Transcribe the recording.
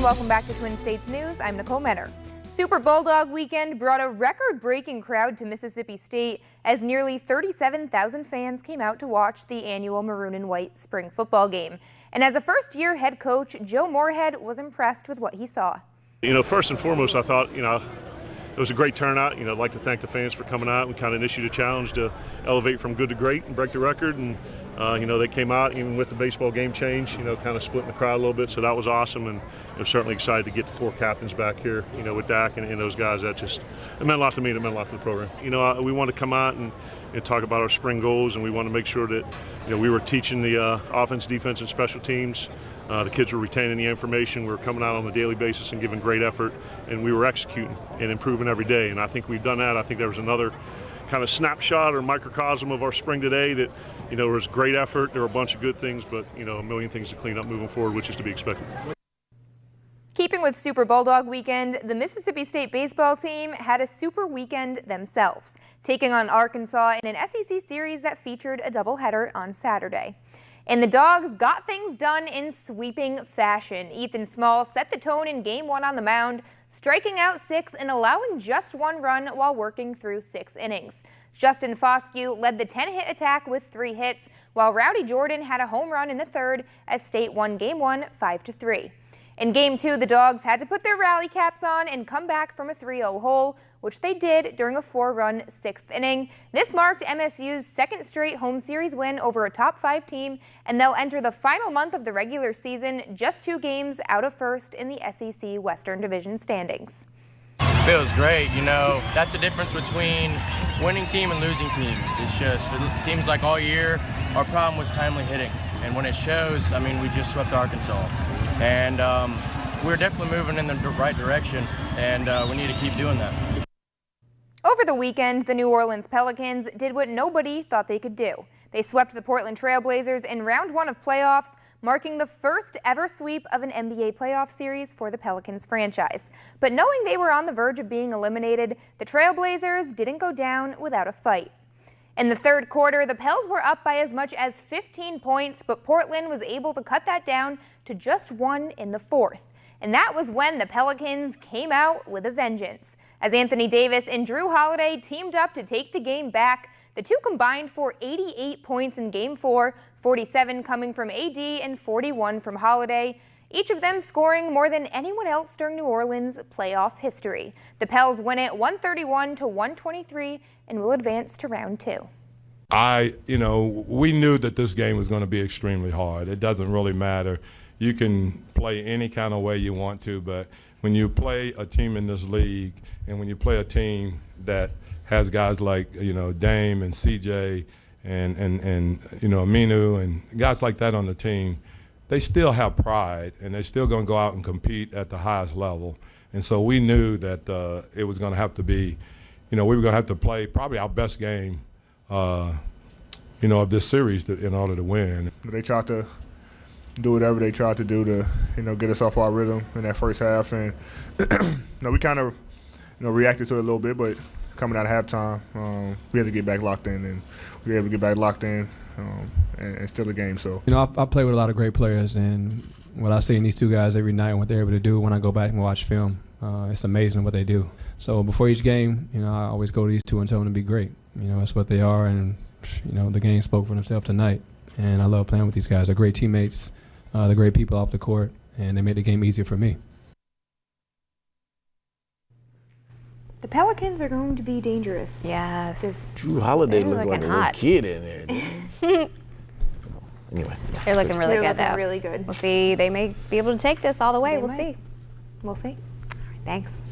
welcome back to Twin States News. I'm Nicole Menner. Super Bulldog weekend brought a record-breaking crowd to Mississippi State as nearly 37,000 fans came out to watch the annual maroon and white spring football game. And as a first-year head coach, Joe Moorhead was impressed with what he saw. First and foremost, I thought, it was a great turnout. I'd like to thank the fans for coming out. We kind of issued a challenge to elevate from good to great and break the record. And, they came out even with the baseball game change, kind of splitting the crowd a little bit. So that was awesome. And certainly excited to get the four captains back here, with Dak and those guys. It meant a lot to me. It meant a lot to the program. We want to come out and talk about our spring goals, and we want to make sure that, we were teaching the offense, defense, and special teams. The kids were retaining the information. We were coming out on a daily basis and giving great effort, and we were executing and improving every day. And I think we've done that. I think there was another kind of snapshot or microcosm of our spring today that, there was great effort. There were a bunch of good things, but, a million things to clean up moving forward, which is to be expected. Keeping with Super Bulldog weekend, the Mississippi State baseball team had a super weekend themselves, taking on Arkansas in an SEC series that featured a doubleheader on Saturday. And the Dogs got things done in sweeping fashion. Ethan Small set the tone in Game 1 on the mound, striking out 6 and allowing just 1 run while working through 6 innings. Justin Foscue led the 10-hit attack with 3 hits, while Rowdy Jordan had a home run in the 3rd as State won Game 1 5-3. In Game 2, the Dogs had to put their rally caps on and come back from a 3-0 hole, which they did during a 4-run 6th inning. This marked MSU's 2nd straight home series win over a top 5 team, and they'll enter the final month of the regular season just 2 games out of first in the SEC Western Division standings. Feels great, that's the difference between winning team and losing teams. It seems like all year our problem was timely hitting, and when it shows, we just swept Arkansas. And we're definitely moving in the right direction, and we need to keep doing that. Over the weekend, the New Orleans Pelicans did what nobody thought they could do. They swept the Portland Trail Blazers in round 1 of playoffs, marking the first ever sweep of an NBA playoff series for the Pelicans franchise. But knowing they were on the verge of being eliminated, the Trail Blazers didn't go down without a fight. In the 3rd quarter, the Pels were up by as much as 15 points, but Portland was able to cut that down to just 1 in the 4th. And that was when the Pelicans came out with a vengeance. As Anthony Davis and Drew Holiday teamed up to take the game back, the two combined for 88 points in Game 4, 47 coming from AD and 41 from Holiday, each of them scoring more than anyone else during New Orleans' playoff history. The Pels win it 131-123 and will advance to round 2. We knew that this game was going to be extremely hard. It doesn't really matter. You can play any kind of way you want to, but when you play a team in this league and when you play a team that has guys like, Dame and CJ and Aminu and guys like that on the team, they still have pride and they're still going to go out and compete at the highest level. And so we knew that it was going to have to be, we were going to have to play probably our best game, of this series in order to win. They tried to do whatever they tried to do to, get us off our rhythm in that first half. And, we kind of, reacted to it a little bit, but coming out of halftime, we had to get back locked in, and we were able to get back locked in and still the game. So, I play with a lot of great players, and what I see in these two guys every night and what they're able to do when I go back and watch film, it's amazing what they do. So before each game, I always go to these two and tell them to be great. That's what they are, and, the game spoke for themselves tonight. And I love playing with these guys. They're great teammates. They're great people off the court, and they made the game easier for me. The Pelicans are going to be dangerous. Yes. Drew Holiday looks like a little kid in there. Anyway. They're looking really good, though. Really good. We'll see. They may be able to take this all the way. We'll see. We'll see. Thanks.